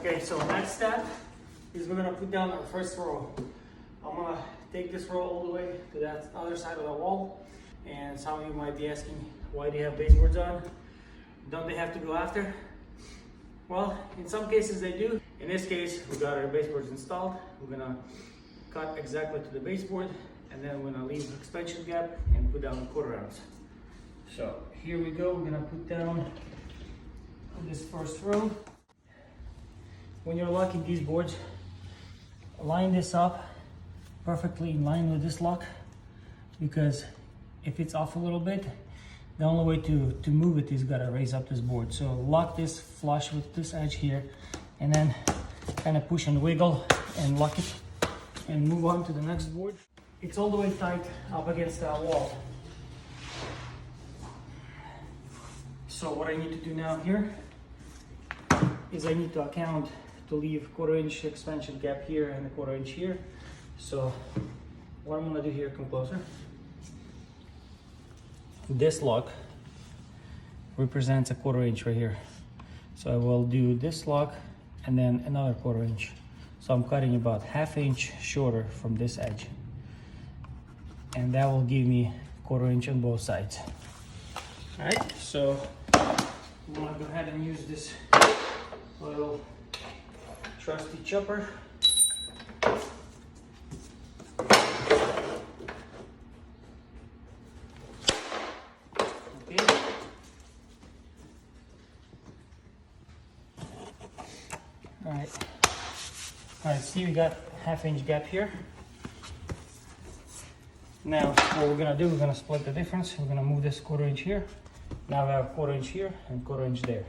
Okay, so next step is we're gonna put down our first row. I'm gonna take this row all the way to that other side of the wall. And some of you might be asking, why do you have baseboards on? Don't they have to go after? Well, in some cases they do. In this case, we got our baseboards installed. We're gonna cut exactly to the baseboard, and then we're gonna leave expansion gap and put down quarter rounds. So here we go. We're gonna put down this first row. When you're locking these boards, line this up perfectly in line with this lock, because if it's off a little bit, the only way to move it is gotta raise up this board. So lock this flush with this edge here, and then kind of push and wiggle and lock it and move on to the next board. It's all the way tight up against the wall. So what I need to do now here is I need to account to leave 1/4 inch expansion gap here and a 1/4 inch here. So what I'm gonna do here, come closer. This lock represents a 1/4 inch right here. So I will do this lock and then another 1/4 inch. So I'm cutting about 1/2 inch shorter from this edge. And that will give me 1/4 inch on both sides. All right, so I'm gonna go ahead and use this little trusty chopper. Okay. All right, see we got 1/2 inch gap here. Now what we're gonna do, we're gonna split the difference. We're gonna move this 1/4 inch here. Now we have 1/4 inch here and 1/4 inch there.